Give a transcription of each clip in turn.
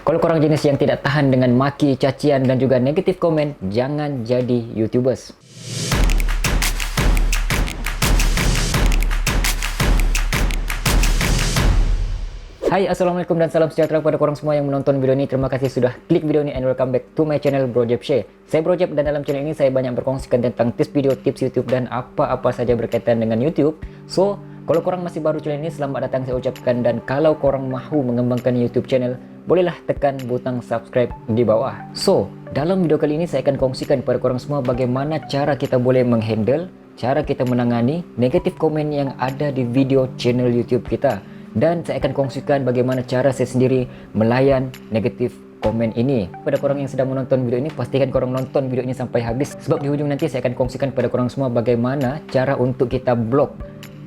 Kalau korang jenis yang tidak tahan dengan maki, cacian dan juga negatif komen, jangan jadi YouTubers. Hai, Assalamualaikum dan salam sejahtera kepada korang semua yang menonton video ini. Terima kasih sudah klik video ini and welcome back to my channel Bro Jeb Share. Saya Bro Jeb dan dalam channel ini saya banyak berkongsikan tentang tips video, tips YouTube dan apa-apa saja berkaitan dengan YouTube. So, kalau korang masih baru channel ini, selamat datang saya ucapkan. Dan kalau korang mahu mengembangkan YouTube channel, bolehlah tekan butang subscribe di bawah. So, dalam video kali ini saya akan kongsikan kepada korang semua bagaimana cara kita boleh menghandle, cara kita menangani negatif komen yang ada di video channel YouTube kita. Dan saya akan kongsikan bagaimana cara saya sendiri melayan negatif komen ini. Pada korang yang sedang menonton video ini, pastikan korang nonton video ini sampai habis, sebab di hujung nanti saya akan kongsikan pada korang semua bagaimana cara untuk kita blok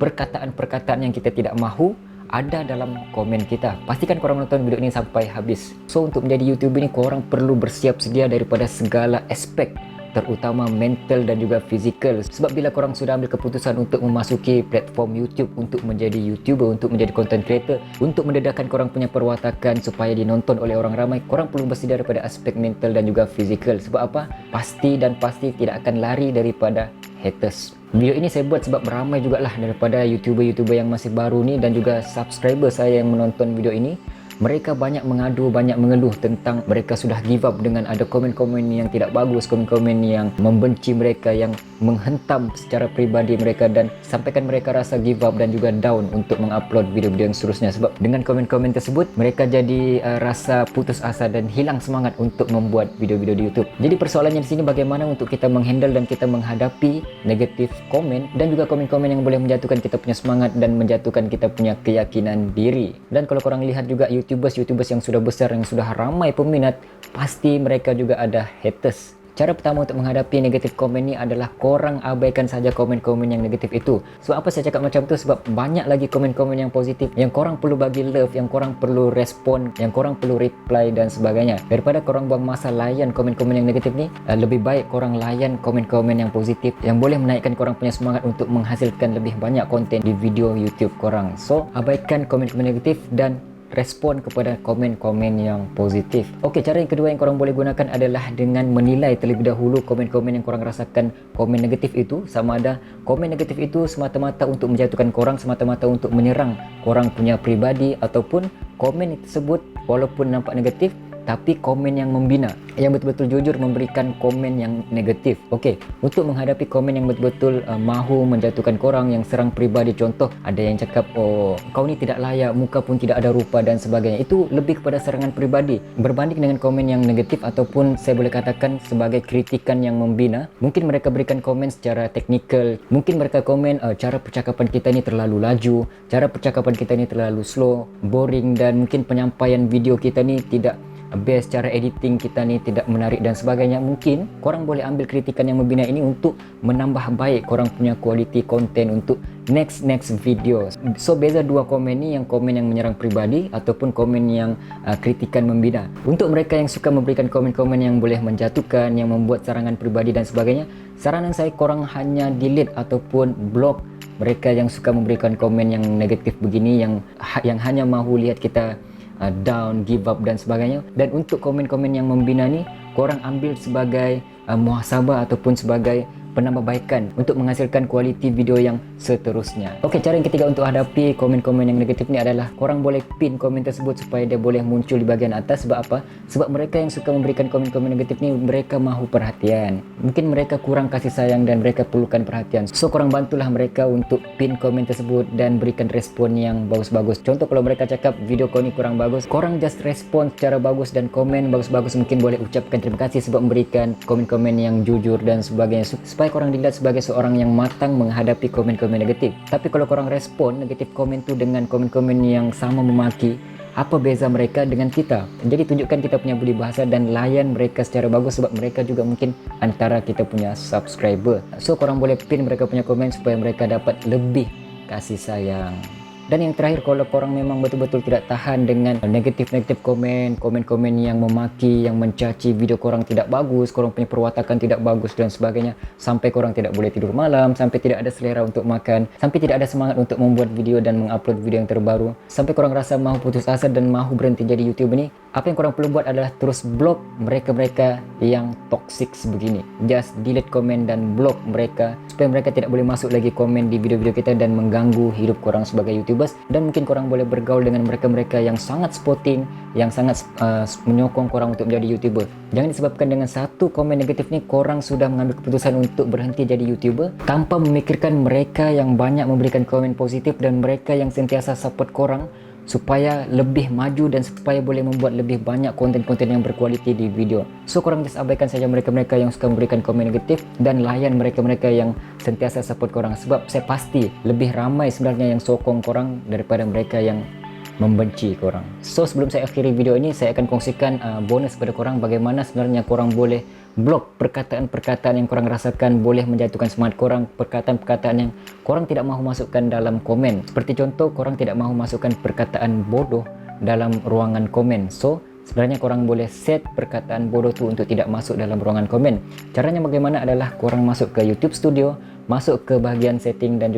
perkataan-perkataan yang kita tidak mahu ada dalam komen kita. Pastikan korang nonton video ini sampai habis. So, untuk menjadi YouTuber ini korang perlu bersiap sedia daripada segala aspek, terutama mental dan juga fizikal. Sebab bila korang sudah ambil keputusan untuk memasuki platform YouTube, untuk menjadi YouTuber, untuk menjadi content creator, untuk mendedahkan korang punya perwatakan supaya dinonton oleh orang ramai, korang perlu bersedia daripada aspek mental dan juga fizikal. Sebab apa? Pasti dan pasti tidak akan lari daripada haters. Video ini saya buat sebab ramai jugalah daripada YouTuber-YouTuber yang masih baru ni dan juga subscriber saya yang menonton video ini. Mereka banyak mengadu, banyak mengeluh tentang mereka sudah give up dengan ada komen-komen yang tidak bagus, komen-komen yang membenci mereka, yang menghentam secara pribadi mereka dan sampaikan mereka rasa give up dan juga down untuk mengupload video-video yang seterusnya. Sebab dengan komen-komen tersebut, mereka jadi rasa putus asa dan hilang semangat untuk membuat video-video di YouTube. Jadi persoalannya di sini bagaimana untuk kita menghandle dan kita menghadapi negatif komen dan juga komen-komen yang boleh menjatuhkan kita punya semangat dan menjatuhkan kita punya keyakinan diri. Dan kalau korang lihat juga YouTubers yang sudah besar, yang sudah ramai peminat, pasti mereka juga ada haters. Cara pertama untuk menghadapi negatif komen ni adalah korang abaikan saja komen-komen yang negatif itu. Sebab apa saya cakap macam tu? Sebab banyak lagi komen-komen yang positif yang korang perlu bagi love, yang korang perlu respon, yang korang perlu reply dan sebagainya. Daripada korang buang masa layan komen-komen yang negatif ni, lebih baik korang layan komen-komen yang positif yang boleh menaikkan korang punya semangat untuk menghasilkan lebih banyak konten di video YouTube korang. So, abaikan komen-komen negatif dan respon kepada komen-komen yang positif. Okey, cara yang kedua yang korang boleh gunakan adalah dengan menilai terlebih dahulu komen-komen yang korang rasakan komen negatif itu, sama ada komen negatif itu semata-mata untuk menjatuhkan korang, semata-mata untuk menyerang korang punya pribadi, ataupun komen tersebut walaupun nampak negatif tapi komen yang membina, yang betul-betul jujur memberikan komen yang negatif. Okey, untuk menghadapi komen yang betul-betul mahu menjatuhkan korang, yang serang pribadi, contoh ada yang cakap, oh kau ni tidak layak, muka pun tidak ada rupa dan sebagainya. Itu lebih kepada serangan pribadi berbanding dengan komen yang negatif ataupun saya boleh katakan sebagai kritikan yang membina. Mungkin mereka berikan komen secara teknikal, mungkin mereka komen cara percakapan kita ni terlalu laju, cara percakapan kita ni terlalu slow, boring, dan mungkin penyampaian video kita ni tidak best, cara editing kita ni tidak menarik dan sebagainya. Mungkin korang boleh ambil kritikan yang membina ini untuk menambah baik korang punya kualiti konten untuk next video. So, beza dua komen ni, yang komen yang menyerang pribadi ataupun komen yang kritikan membina. Untuk mereka yang suka memberikan komen-komen yang boleh menjatuhkan, yang membuat serangan pribadi dan sebagainya, saranan saya korang hanya delete ataupun block mereka yang suka memberikan komen yang negatif begini, yang hanya mahu lihat kita down, give up dan sebagainya. Dan untuk komen-komen yang membina ni, korang ambil sebagai muhasabah ataupun sebagai penambahbaikan untuk menghasilkan kualiti video yang seterusnya. Okey, cara yang ketiga untuk hadapi komen-komen yang negatif ni adalah korang boleh pin komen tersebut supaya dia boleh muncul di bahagian atas. Sebab apa? Sebab mereka yang suka memberikan komen-komen negatif ni, mereka mahu perhatian. Mungkin mereka kurang kasih sayang dan mereka perlukan perhatian. So, korang bantulah mereka untuk pin komen tersebut dan berikan respon yang bagus-bagus. Contoh, kalau mereka cakap video kau ni kurang bagus, korang just respon secara bagus dan komen bagus-bagus. Mungkin boleh ucapkan terima kasih sebab memberikan komen-komen yang jujur dan sebagainya, supaya korang dilihat sebagai seorang yang matang menghadapi komen-komen negatif. Tapi kalau korang respon negatif komen tu dengan komen-komen yang sama memaki, apa beza mereka dengan kita? Jadi tunjukkan kita punya budi bahasa dan layan mereka secara bagus, sebab mereka juga mungkin antara kita punya subscriber. So, korang boleh pin mereka punya komen supaya mereka dapat lebih kasih sayang. Dan yang terakhir, kalau korang memang betul-betul tidak tahan dengan negatif-negatif komen-komen yang memaki, yang mencaci video korang tidak bagus, korang punya perwatakan tidak bagus dan sebagainya, sampai korang tidak boleh tidur malam, sampai tidak ada selera untuk makan, sampai tidak ada semangat untuk membuat video dan mengupload video yang terbaru, sampai korang rasa mahu putus asa dan mahu berhenti jadi YouTuber ni, Apa yang korang perlu buat adalah terus block mereka-mereka yang toxic sebegini. Just delete komen dan block mereka supaya mereka tidak boleh masuk lagi komen di video-video kita dan mengganggu hidup korang sebagai YouTubers. Dan mungkin korang boleh bergaul dengan mereka-mereka yang sangat supporting, yang sangat menyokong korang untuk menjadi YouTuber. Jangan disebabkan dengan satu komen negatif ni korang sudah mengambil keputusan untuk berhenti jadi YouTuber tanpa memikirkan mereka yang banyak memberikan komen positif dan mereka yang sentiasa support korang supaya lebih maju dan supaya boleh membuat lebih banyak konten-konten yang berkualiti di video. So korang just abaikan saja mereka-mereka yang suka memberikan komen negatif dan layan mereka-mereka yang sentiasa support korang, sebab saya pasti lebih ramai sebenarnya yang sokong korang daripada mereka yang membenci korang. So sebelum saya akhiri video ini, saya akan kongsikan bonus kepada korang bagaimana sebenarnya korang boleh blok perkataan-perkataan yang korang rasakan boleh menjatuhkan semangat korang, perkataan-perkataan yang korang tidak mahu masukkan dalam komen. Seperti contoh, korang tidak mahu masukkan perkataan bodoh dalam ruangan komen. So sebenarnya korang boleh set perkataan bodoh tu untuk tidak masuk dalam ruangan komen. Caranya bagaimana adalah korang masuk ke YouTube Studio, masuk ke bahagian setting dan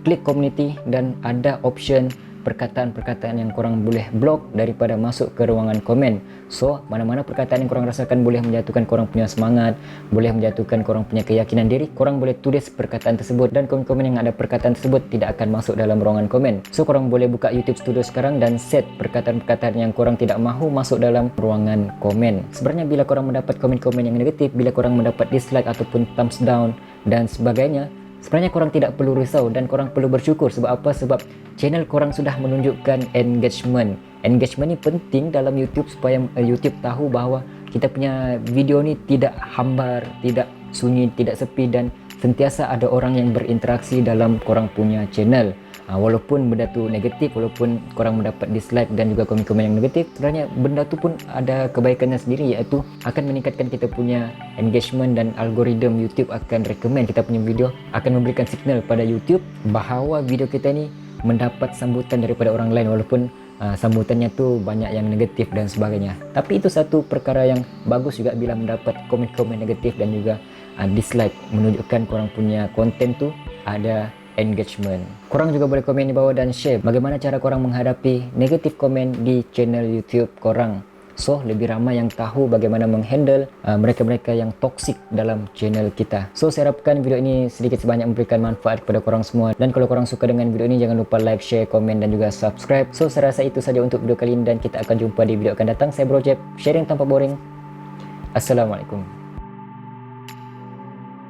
klik community, dan ada option perkataan-perkataan yang korang boleh blok daripada masuk ke ruangan komen. So mana-mana perkataan yang korang rasakan boleh menjatuhkan korang punya semangat, boleh menjatuhkan korang punya keyakinan diri, korang boleh tulis perkataan tersebut dan komen-komen yang ada perkataan tersebut tidak akan masuk dalam ruangan komen. So korang boleh buka YouTube Studio sekarang dan set perkataan-perkataan yang korang tidak mahu masuk dalam ruangan komen. Sebenarnya bila korang mendapat komen-komen yang negatif, bila korang mendapat dislike ataupun thumbs down dan sebagainya, sebenarnya korang tidak perlu risau dan korang perlu bersyukur. Sebab apa? Sebab channel korang sudah menunjukkan engagement. Engagement ni penting dalam YouTube supaya YouTube tahu bahawa kita punya video ni tidak hambar, tidak sunyi, tidak sepi dan sentiasa ada orang yang berinteraksi dalam korang punya channel. Walaupun benda tu negatif, walaupun korang mendapat dislike dan juga komen-komen yang negatif, sebenarnya benda tu pun ada kebaikannya sendiri, iaitu akan meningkatkan kita punya engagement dan algoritma YouTube akan recommend kita punya video, akan memberikan signal pada YouTube bahawa video kita ni mendapat sambutan daripada orang lain, walaupun sambutannya tu banyak yang negatif dan sebagainya. Tapi itu satu perkara yang bagus juga bila mendapat komen-komen negatif dan juga dislike, menunjukkan korang punya konten tu ada engagement. Korang juga boleh komen di bawah dan share bagaimana cara korang menghadapi negatif komen di channel YouTube korang. So lebih ramai yang tahu bagaimana menghandle mereka-mereka yang toksik dalam channel kita. So saya harapkan video ini sedikit sebanyak memberikan manfaat kepada korang semua. Dan kalau korang suka dengan video ini, jangan lupa like, share, komen dan juga subscribe. So saya rasa itu saja untuk video kali ini dan kita akan jumpa di video akan datang. Saya Bro Jeb, sharing tanpa boring. Assalamualaikum.